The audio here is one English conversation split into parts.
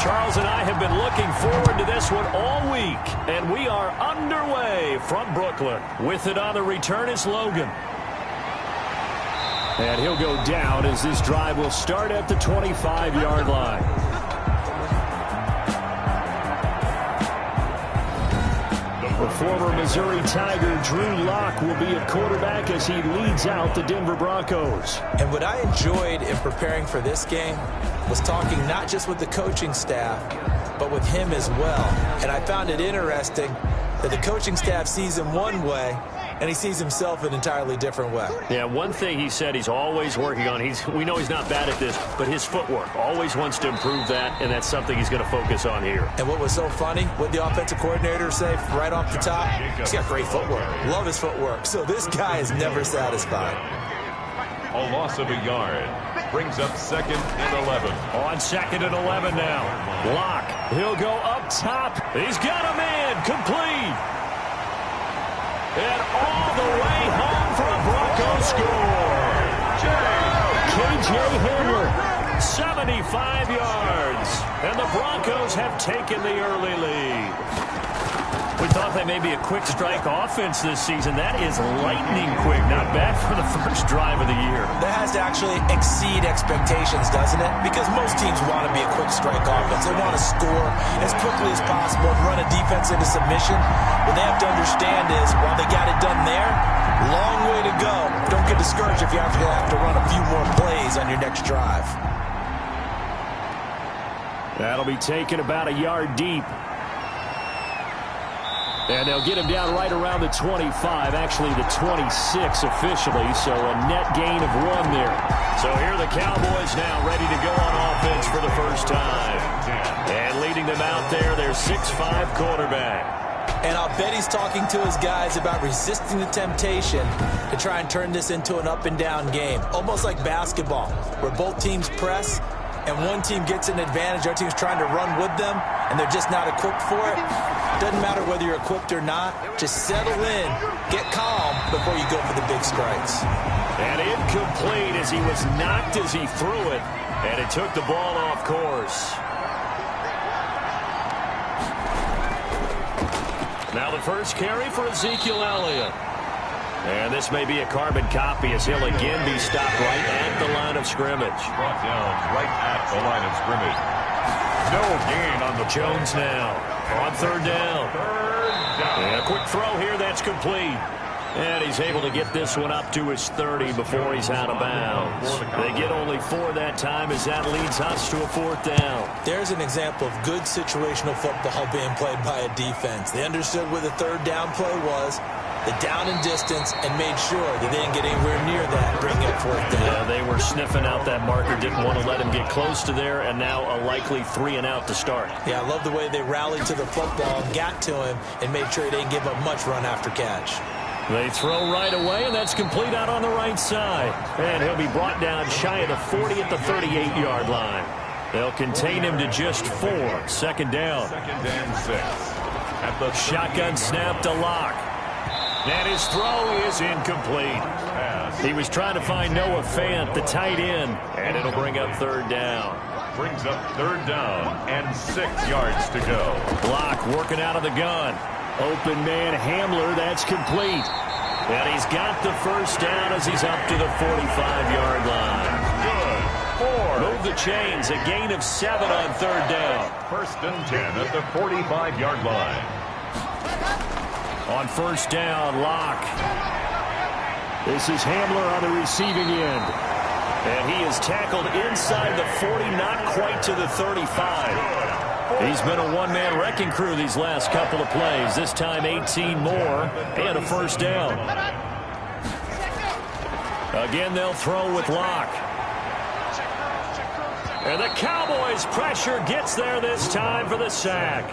Charles and I have been looking forward to this one all week, and we are underway from Brooklyn. With it on the return is Logan. And he'll go down as this drive will start at the 25-yard line. The former Missouri Tiger Drew Lock will be at quarterback as he leads out the Denver Broncos. And what I enjoyed in preparing for this game was talking not just with the coaching staff, but with him as well. And I found it interesting that the coaching staff sees him one way, and he sees himself an entirely different way. Yeah, one thing he said he's always working on, we know he's not bad at this, but his footwork, always wants to improve that, and that's something he's going to focus on here. And what was so funny, what the offensive coordinator say right off the top, he's got great footwork. Love his footwork. So this guy is never satisfied. A loss of a yard. Brings up 2nd and 11. On 2nd and 11 now. Lock. He'll go up top. He's got a man. Complete. And all the way home for a Bronco score. K.J. Hamler, 75 yards. And the Broncos have taken the early lead. We thought they may be a quick strike offense this season. That is lightning quick. Not bad for the first drive of the year. That has to actually exceed expectations, doesn't it? Because most teams want to be a quick strike offense. They want to score as quickly as possible and run a defense into submission. What they have to understand is, while they got it done there, long way to go. Don't get discouraged if you have to run a few more plays on your next drive. That'll be taken about a yard deep. And they'll get him down right around the 25, actually the 26 officially, so a net gain of 1 there. So here are the Cowboys now ready to go on offense for the first time. And leading them out there, their 6'5" quarterback. And I'll bet he's talking to his guys about resisting the temptation to try and turn this into an up-and-down game, almost like basketball, where both teams press and one team gets an advantage, our team's trying to run with them, and they're just not equipped for it. Doesn't matter whether you're equipped or not. Just settle in, get calm before you go for the big strikes. And incomplete as he was knocked as he threw it, and it took the ball off course. Now the first carry for Ezekiel Elliott. And this may be a carbon copy as he'll again be stopped right at the line of scrimmage. Brought down right at the line of scrimmage. No gain on the Jones now on 3rd down. And a quick throw here that's complete. And he's able to get this one up to his 30 before he's out of bounds. They get only 4 that time as that leads us to a 4th down. There's an example of good situational football being played by a defense. They understood where the 3rd down play was, the down and distance, and made sure that they didn't get anywhere near that, bringing up 4th down. Yeah, they were sniffing out that marker, didn't want to let him get close to there, and now a likely 3 and out to start. Yeah, I love the way they rallied to the football, got to him, and made sure he didn't give up much run after catch. They throw right away, and that's complete out on the right side. And he'll be brought down shy of the 40 at the 38-yard line. They'll contain him to just 4. 2nd down. 2nd and 6. At the shotgun snap to Lock. And his throw is incomplete. He was trying to find Noah Fant, the tight end, and it'll bring up 3rd down. Brings up 3rd down and 6 yards to go. Lock working out of the gun. Open man Hamler, that's complete. And he's got the first down as he's up to the 45-yard line. Good. 4. Move the chains, a gain of 7 on 3rd down. 1st and 10 at the 45-yard line. On 1st down, Lock. This is Hamler on the receiving end. And he is tackled inside the 40, not quite to the 35. He's been a one-man wrecking crew these last couple of plays. This time 18 more and a 1st down. Again, they'll throw with Lock. And the Cowboys' pressure gets there this time for the sack.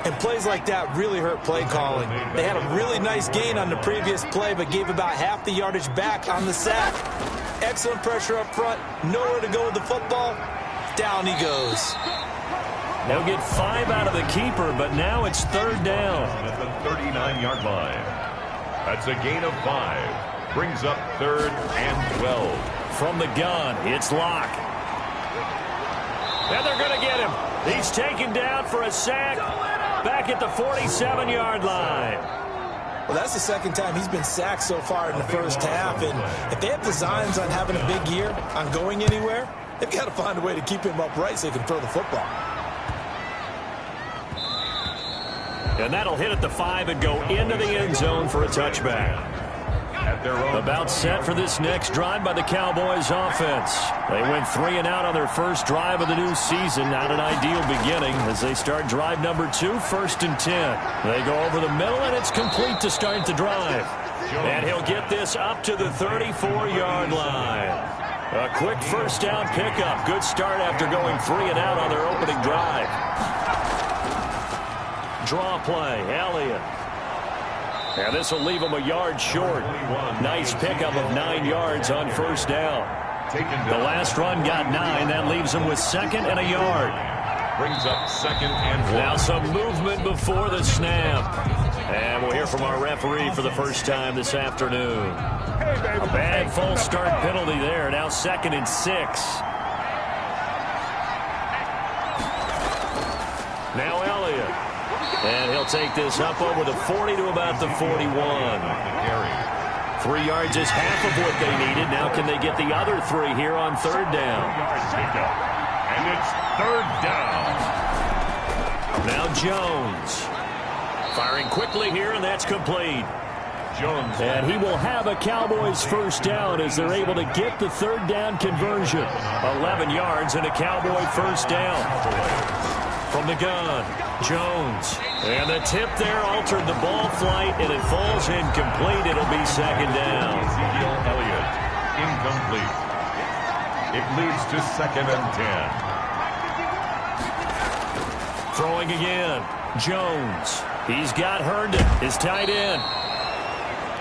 And plays like that really hurt play calling. They had a really nice gain on the previous play, but gave about half the yardage back on the sack. Excellent pressure up front. Nowhere to go with the football. Down he goes. They'll get 5 out of the keeper, but now it's 3rd down. At the 39-yard line. That's a gain of 5. Brings up 3rd and 12. From the gun, it's Lock. And they're going to get him. He's taken down for a sack back at the 47-yard line. Well, that's the second time he's been sacked so far in the first half. And if they have designs on having a big year, on going anywhere, they've got to find a way to keep him upright so he can throw the football. And that'll hit at the 5 and go into the end zone for a touchback. About set for this next drive by the Cowboys offense. They went 3 and out on their first drive of the new season. Not an ideal beginning as they start drive number 2, 1st and 10. They go over the middle, and it's complete to start the drive. And he'll get this up to the 34-yard line. A quick first down pickup. Good start after going 3 and out on their opening drive. Draw play, Elliott. And this will leave him a yard short. Nice pickup of 9 yards on first down. The last run got 9. That leaves him with 2nd and a yard. Brings up 2nd and 1. Now some movement before the snap. And we'll hear from our referee for the first time this afternoon. A bad false start penalty there. Now 2nd and 6. Now Elliott. And he'll take this up over the 40 to about the 41. 3 yards is half of what they needed. Now can they get the other 3 here on 3rd down? And it's 3rd down. Now Jones. Firing quickly here, and that's complete. Jones. And he will have a Cowboys first down as they're able to get the 3rd down conversion. 11 yards and a Cowboy first down. From the gun, Jones. And the tip there altered the ball flight, and it falls incomplete. It'll be 2nd down. Ezekiel Elliott, incomplete. It leads to 2nd and 10. Throwing again, Jones. He's got Herndon, his tight end.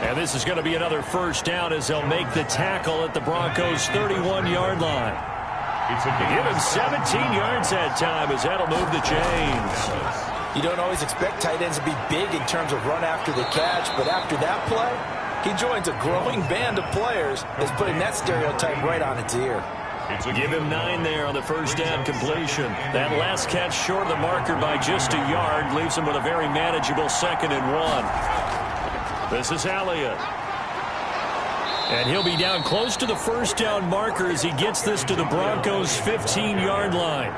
And this is going to be another first down as they'll make the tackle at the Broncos' 31-yard line. Give him 17 yards that time as that'll move the chains. You don't always expect tight ends to be big in terms of run after the catch, but after that play, he joins a growing band of players that's putting that stereotype right on its ear. Give him 9 there on the first down completion. That last catch short of the marker by just a yard leaves him with a very manageable 2nd and 1. This is Elliott. And he'll be down close to the first down marker as he gets this to the Broncos' 15-yard line.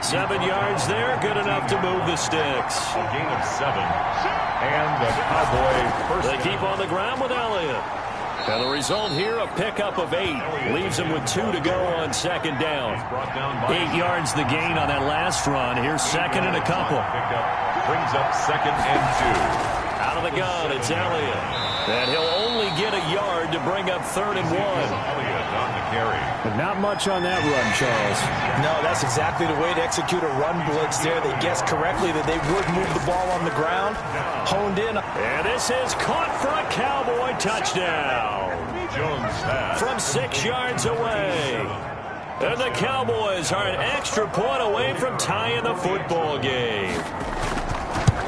7 yards there, good enough to move the sticks. A gain of 7. And the Cowboy first. They keep on the ground with Elliott. And the result here, a pickup of 8. Leaves him with 2 to go on 2nd down. 8 yards the gain on that last run. Here's 2nd and a couple. Brings up 2nd and 2. Out of the gun, it's Elliott. And he'll only get a yard to bring up 3rd and 1. Elliott on the carry. But not much on that run, Charles. No, that's exactly the way to execute a run blitz there. They guessed correctly that they would move the ball on the ground. Honed in. And this is caught for a Cowboy touchdown. Jones has. From 6 yards away. And the Cowboys are an extra point away from tying the football game.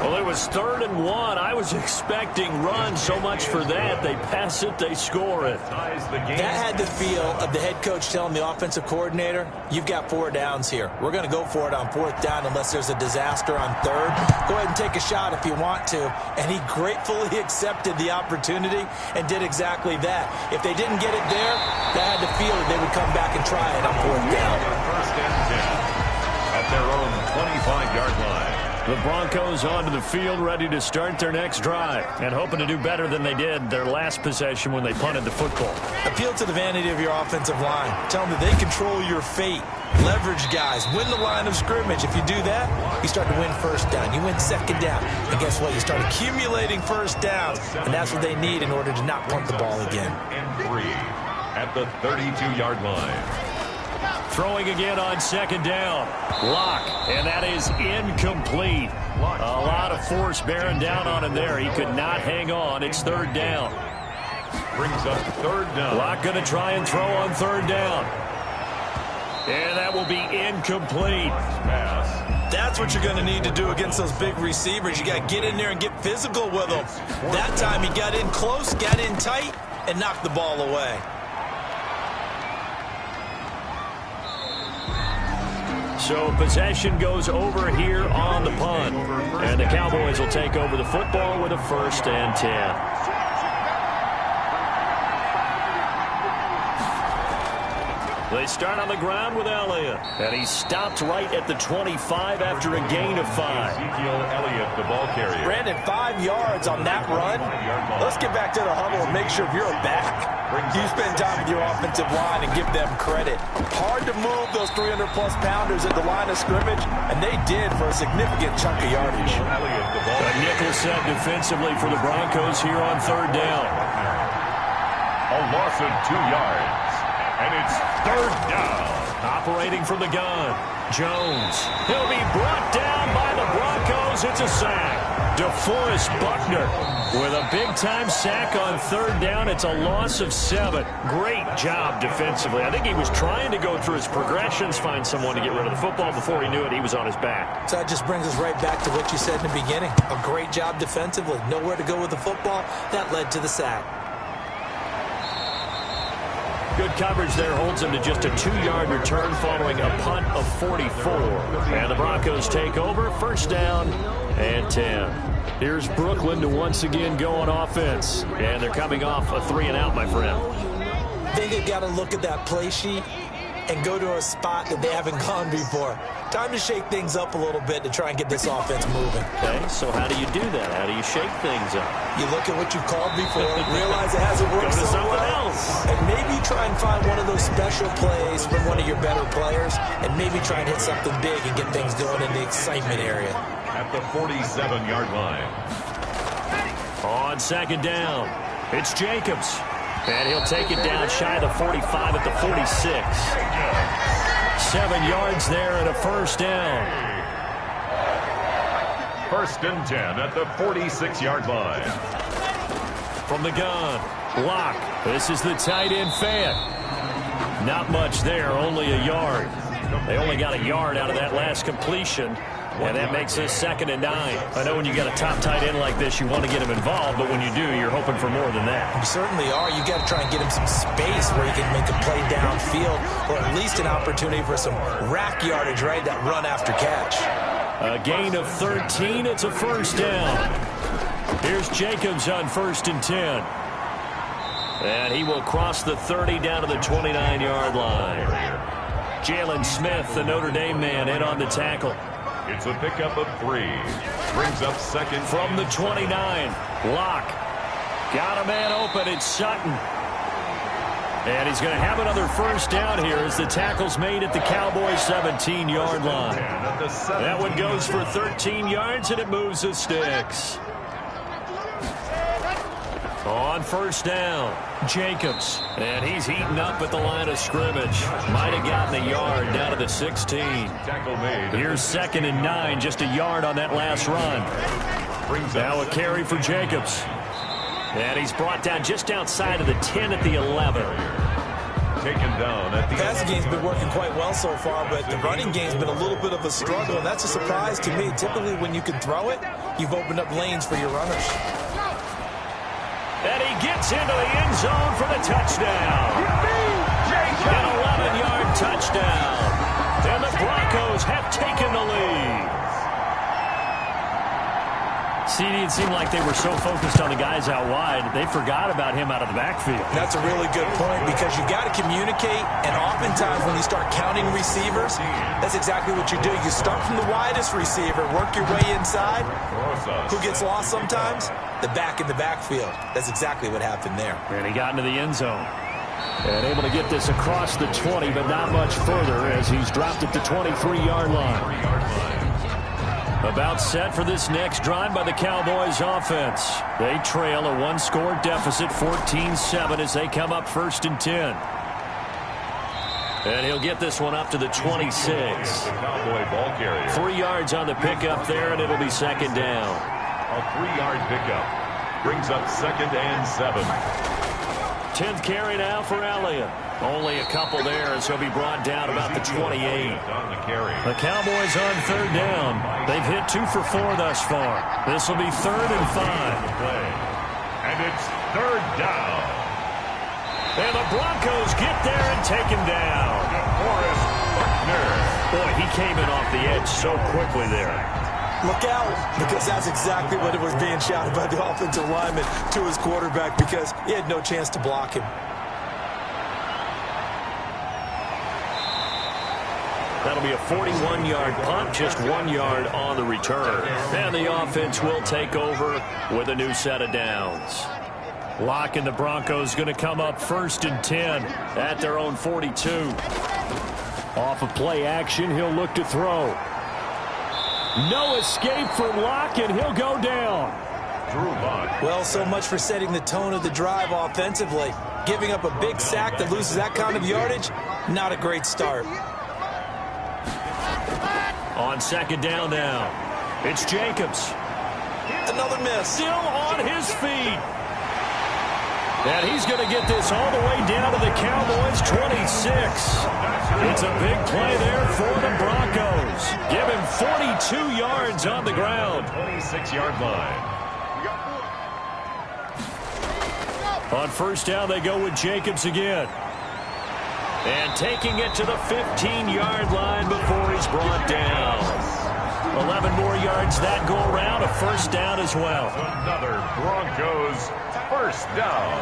Well, it was 3rd and 1. I was expecting run so much for that. They pass it, they score it. That had the feel of the head coach telling the offensive coordinator, you've got 4 downs here. We're going to go for it on 4th down unless there's a disaster on 3rd. Go ahead and take a shot if you want to. And he gratefully accepted the opportunity and did exactly that. If they didn't get it there, that had the feel that they would come back and try it on 4th down. First and 10 at their own 25-yard line. The Broncos onto the field, ready to start their next drive, and hoping to do better than they did their last possession when they punted the football. Appeal to the vanity of your offensive line. Tell them that they control your fate. Leverage guys. Win the line of scrimmage. If you do that, you start to win first down. You win 2nd down. And guess what? You start accumulating first downs, and that's what they need in order to not punt the ball again. And 3 at the 32-yard line. Throwing again on 2nd down. Lock, and that is incomplete. A lot of force bearing down on him there. He could not hang on. It's 3rd down. Brings up 3rd down. Lock going to try and throw on 3rd down. And that will be incomplete. That's what you're going to need to do against those big receivers. You got to get in there and get physical with them. That time he got in close, got in tight, and knocked the ball away. So possession goes over here on the punt. And the Cowboys will take over the football with a 1st and 10. They start on the ground with Elliott. And he stopped right at the 25 after a gain of 5. Ezekiel Elliott, the ball carrier. Brandon, 5 yards on that run. Let's get back to the huddle and make sure you're back. You spend time with your offensive line and give them credit. Hard to move those 300-plus pounders at the line of scrimmage, and they did for a significant chunk of yardage. A nickel set defensively for the Broncos here on 3rd down. A loss of 2 yards. And it's 3rd down. Operating from the gun. Jones. He'll be brought down by the Broncos. It's a sack. DeForest Buckner with a big-time sack on 3rd down. It's a loss of 7. Great job defensively. I think he was trying to go through his progressions, find someone to get rid of the football. Before he knew it, he was on his back. So that just brings us right back to what you said in the beginning. A great job defensively. Nowhere to go with the football. That led to the sack. Good coverage there holds him to just a 2-yard return following a punt of 44. And the Broncos take over, 1st down and 10. Here's Brooklyn to once again go on offense. And they're coming off a 3-and-out, my friend. I think they've got to look at that play sheet and go to a spot that they haven't gone before. Time to shake things up a little bit to try and get this offense moving. Okay, so how do you do that? How do you shake things up? You look at what you've called before, realize it hasn't worked Go to so something well, else. and maybe try and find one of those special plays from one of your better players, and maybe try and hit something big and get things going in the excitement area. At the 47-yard line. On 2nd down, it's Jacobs. And he'll take it down shy of the 45 at the 46. 7 yards there and a 1st down. 1st and 10 at the 46-yard line. From the gun, Locke. This is the tight end Fant. Not much there, only a yard. They only got a yard out of that last completion. And that makes this 2nd and 9. I know when you got a top tight end like this, you want to get him involved, but when you do, you're hoping for more than that. You certainly are. You got to try and get him some space where he can make a play downfield, or at least an opportunity for some rack yardage, right? That run after catch. A gain of 13. It's a 1st down. Here's Jacobs on 1st and 10. And he will cross the 30 down to the 29-yard line. Jalen Smith, the Notre Dame man, in on the tackle. It's a pickup of 3. Brings up 2nd. From the 29. Locke. Got a man open. It's Sutton. And he's going to have another 1st down here as the tackle's made at the Cowboys' 17-yard line. That one goes for 13 yards, and it moves the sticks. On 1st down, Jacobs. And he's heating up at the line of scrimmage. Might have gotten a yard down to the 16. Here's 2nd and 9, just a yard on that last run. Now a carry for Jacobs. And he's brought down just outside of the 10 at the 11. Taken down at the passing game's been working quite well so far, but the running game's been a little bit of a struggle, and that's a surprise to me. Typically, when you can throw it, you've opened up lanes for your runners. And he gets into the end zone for the touchdown. An 11-yard touchdown. And the Broncos have taken the lead. CD, it seemed like they were so focused on the guys out wide, they forgot about him out of the backfield. That's a really good point, because you got to communicate, and oftentimes when you start counting receivers, that's exactly what you do. You start from the widest receiver, work your way inside. Who gets lost sometimes? The back in the backfield. That's exactly what happened there. And he got into the end zone. And able to get this across the 20, but not much further as he's dropped at the 23-yard line. About set for this next drive by the Cowboys offense. They trail a one-score deficit, 14-7, as they come up 1st and 10. And he'll get this one up to the 26. 3 yards on the pickup there, and it'll be 2nd down. A 3-yard pickup brings up 2nd and 7. 10th carry now for Elliott. Only a couple there as he'll be brought down about the 28. The Cowboys on 3rd down. They've hit 2 for 4 thus far. This will be 3rd and 5. And it's 3rd down. And the Broncos get there and take him down. DeForest Boy, he came in off the edge so quickly there. Look out, because that's exactly what it was being shouted by the offensive lineman to his quarterback, because he had no chance to block him. That'll be a 41-yard punt, just 1 yard on the return. And the offense will take over with a new set of downs. Locke and the Broncos going to come up 1st and 10 at their own 42. Off of play action, he'll look to throw. No escape from Locke, and he'll go down. Well, so much for setting the tone of the drive offensively. Giving up a big sack that loses that kind of yardage, not a great start. On 2nd down now, it's Jacobs. Another miss. Still on his feet. And he's going to get this all the way down to the Cowboys' 26. It's a big play there for the Broncos. Give him 42 yards on the ground. 26-yard line. On 1st down, they go with Jacobs again. And taking it to the 15-yard line before he's brought down. 11 more yards that go around, a 1st down as well. Another Broncos 1st down.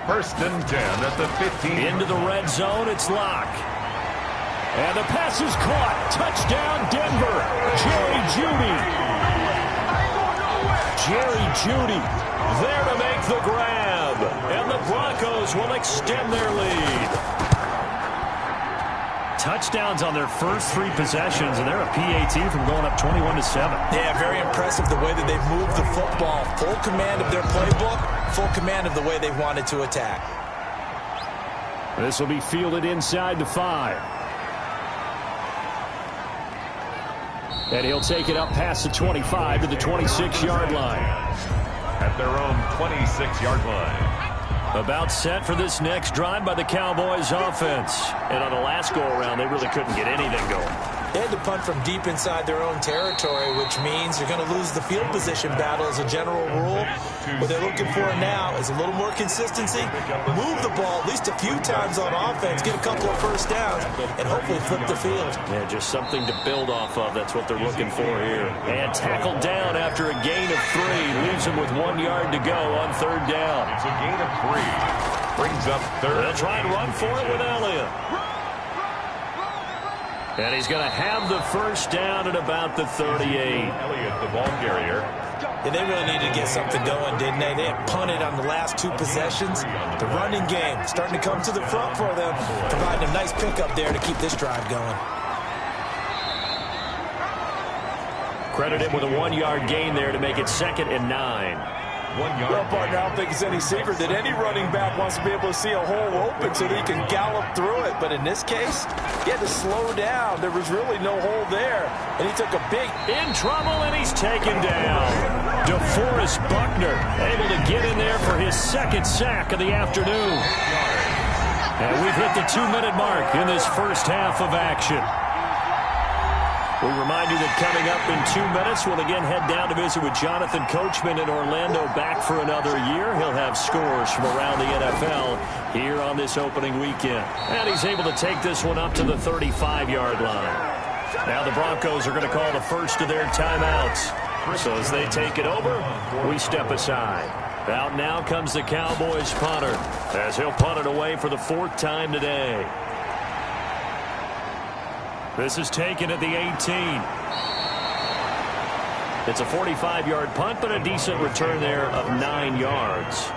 1st and 10 at the 15. Into the red zone, it's Locke. And the pass is caught. Touchdown, Denver. Jerry Jeudy. Jerry Jeudy there to make the grab. And the Broncos will extend their lead. Touchdowns on their first 3 possessions, and they're a PAT from going up 21-7. Yeah, very impressive the way that they've moved the football. Full command of their playbook, full command of the way they've wanted to attack. This will be fielded inside the 5. And he'll take it up past the 25 to the 26-yard line. At their own 26-yard line. About set for this next drive by the Cowboys offense. And on the last go-around, they really couldn't get anything going. They had to punt from deep inside their own territory, which means you're going to lose the field position battle as a general rule. What they're looking for now is a little more consistency, move the ball at least a few times on offense, get a couple of 1st downs, and hopefully flip the field. Yeah, just something to build off of. That's what they're looking for here. And tackled down after a gain of 3. Leaves him with 1 yard to go on 3rd down. It's a gain of 3. Brings up 3rd. They'll try and run for it with Elliott. And he's going to have the 1st down at about the 38. Elliott, the ball carrier. Yeah, they really needed to get something going, didn't they? They had punted on the last 2 possessions. The running game starting to come to the front for them, providing a nice pickup there to keep this drive going. Credit him with a 1-yard gain there to make it 2nd and 9. 1 yard. Well, partner, I don't think it's any secret that any running back wants to be able to see a hole open so that he can gallop through it. But in this case, he had to slow down. There was really no hole there. And he took a big... In trouble, and he's taken down. DeForest Buckner able to get in there for his 2nd sack of the afternoon. And we've hit the 2-minute mark in this first half of action. We remind you that coming up in 2 minutes, we'll again head down to visit with Jonathan Coachman in Orlando, back for another year. He'll have scores from around the NFL here on this opening weekend. And he's able to take this one up to the 35-yard line. Now the Broncos are going to call the first of their timeouts. So as they take it over, we step aside. Out now comes the Cowboys punter, as he'll punt it away for the 4th time today. This is taken at the 18. It's a 45-yard punt, but a decent return there of 9 yards.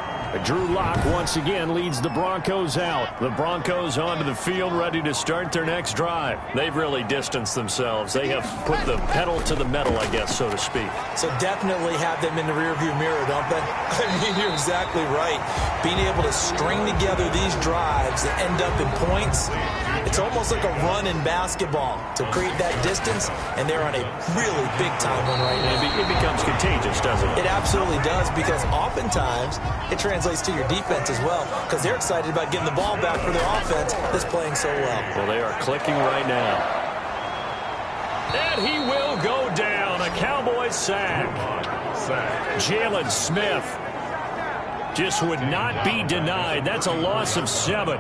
Drew Lock once again leads the Broncos out. The Broncos onto the field, ready to start their next drive. They've really distanced themselves. They have put the pedal to the metal, I guess, so to speak. So definitely have them in the rearview mirror, don't they? I mean, you're exactly right. Being able to string together these drives that end up in points, it's almost like a run in basketball to create that distance, and they're on a really big-time one right now. It becomes contagious, doesn't it? It absolutely does, because oftentimes it translates to your defense as well, because they're excited about getting the ball back for their offense that's playing so well. Well, they are clicking right now. And he will go down. A Cowboys sack. Jalen Smith just would not be denied. That's a loss of 7.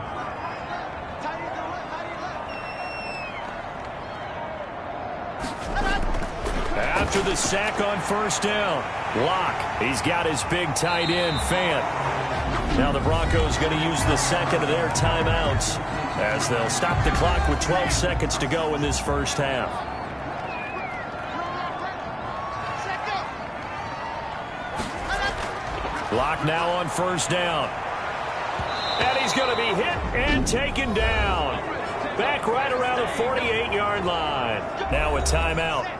after the sack on first down. Locke, he's got his big tight end, Fant. Now the Broncos going to use the second of their timeouts as they'll stop the clock with 12 seconds to go in this first half. Locke now on first down. And he's going to be hit and taken down. Back right around the 48-yard line. Now a timeout.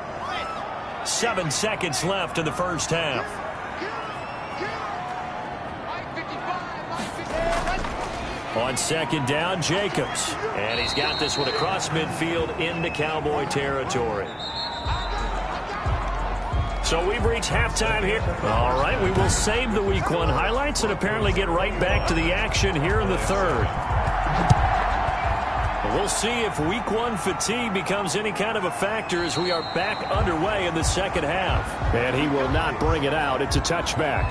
7 seconds left in the first half. On second down, Jacobs. And he's got this one across midfield into Cowboy territory. So we've reached halftime here. All right, we will save the Week 1 highlights and apparently get right back to the action here in the third. We'll see if Week 1 fatigue becomes any kind of a factor as we are back underway in the second half. And he will not bring it out. It's a touchback.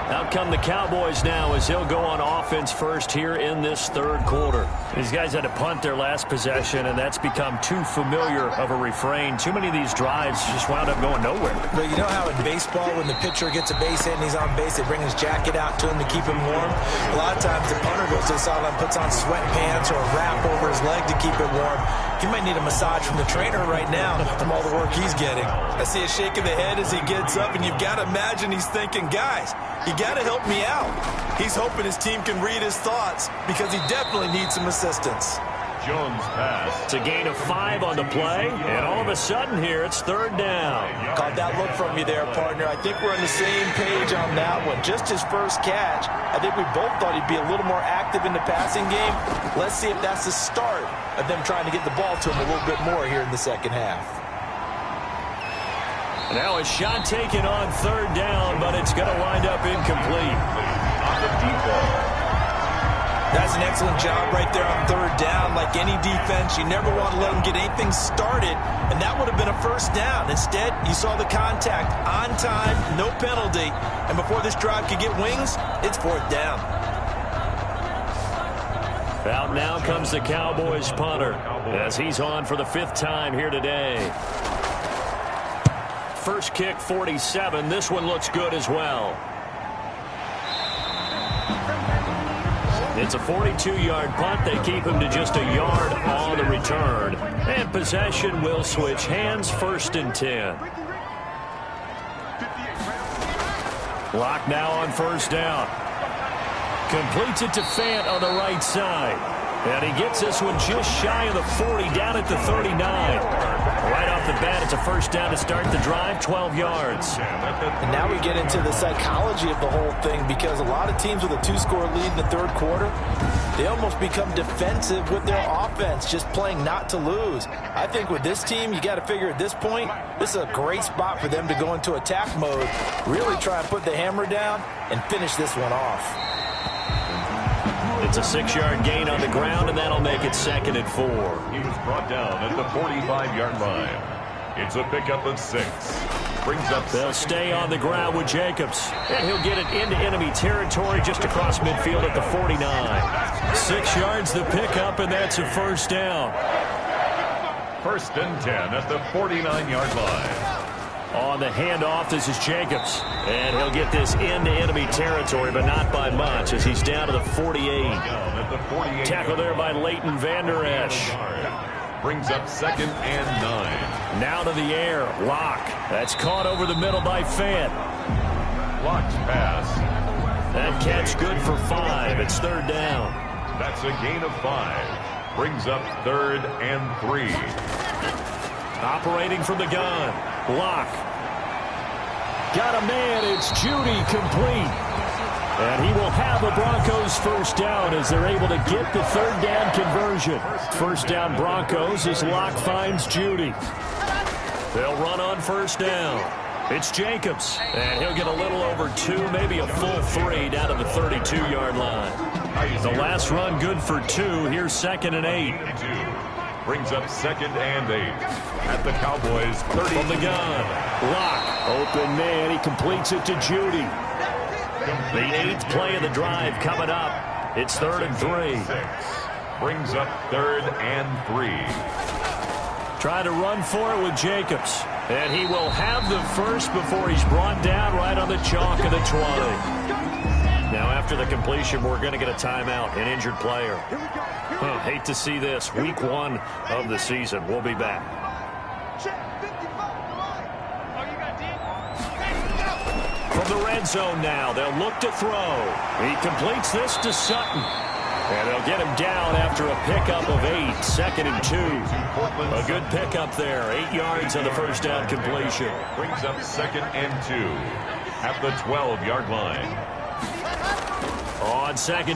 Out come the Cowboys now as he'll go on offense first here in this third quarter. These guys had to punt their last possession, and that's become too familiar of a refrain. Too many of these drives just wound up going nowhere. But you know how in baseball, when the pitcher gets a base hit and he's on base, they bring his jacket out to him to keep him warm? A lot of times the punter goes to the sideline, puts on sweatpants or a wrap over his leg to keep it warm. He might need a massage from the trainer right now from all the work he's getting. I see a shake of the head as he gets up, and you've got to imagine he's thinking, guys, you got to help me out. He's hoping his team can read his thoughts because he definitely needs some assistance. Jones pass. It's a gain of 5 on the play, and all of a sudden here it's third down. Caught that look from you there, partner. I think we're on the same page on that one. Just his first catch. I think we both thought he'd be a little more active in the passing game. Let's see if that's the start of them trying to get the ball to him a little bit more here in the second half. Now a shot taken on third down, but it's going to wind up incomplete. On the deep ball. That's an excellent job right there on third down. Like any defense, you never want to let them get anything started, and that would have been a first down. Instead, you saw the contact on time, no penalty, and before this drive could get wings, it's fourth down. Out now comes the Cowboys punter as he's on for the 5th time here today. First kick, 47. This one looks good as well. It's a 42-yard punt. They keep him to just a yard on the return. And possession will switch hands, 1st and 10. Locke now on first down. Completes it to Fant on the right side. And he gets this one just shy of the 40, down at the 39. Right off the bat, it's a first down to start the drive, 12 yards. And now we get into the psychology of the whole thing, because a lot of teams with a 2-score lead in the third quarter, they almost become defensive with their offense, just playing not to lose. I think with this team, you got to figure at this point, this is a great spot for them to go into attack mode, really try and put the hammer down and finish this one off. It's a 6-yard gain on the ground, and that'll make it 2nd and 4. He was brought down at the 45-yard line. It's a pickup of 6. Brings up. They'll stay on the ground with Jacobs, and he'll get it into enemy territory just across midfield at the 49. 6 yards the pickup, and that's a first down. 1st and 10 at the 49-yard line. On the handoff, this is Jacobs. And he'll get this into enemy territory, but not by much as he's down to the 48. Tackle there by Leighton Vander Esch. Brings up 2nd and 9. Now to the air, Locke. That's caught over the middle by Fant. Locke's pass. That catch good for 5. It's third down. That's a gain of 5. Brings up 3rd and 3. Operating from the gun, Locke. Got a man, it's Judy, complete. And he will have the Broncos first down as they're able to get the third down conversion. First down Broncos as Locke finds Judy. They'll run on first down. It's Jacobs, and he'll get a little over 2, maybe a full 3 down to the 32-yard line. The last run good for 2. Here's 2nd and 8. Brings up 2nd and 8 at the Cowboys 30. From the gun, Locke, open man, he completes it to Judy. The 8th play of the drive coming up. It's 3rd and 3. Brings up 3rd and 3. Trying to run for it with Jacobs. And he will have the first before he's brought down right on the chalk of the 20. Now, after the completion, we're going to get a timeout, an injured player. Hate to see this. Week 1 of the season. We'll be back. From the red zone now, they'll look to throw. He completes this to Sutton. And they'll get him down after a pickup of 8, 2nd and 2. A good pickup there, 8 yards on the first down completion. Brings up 2nd and 2 at the 12-yard line. On second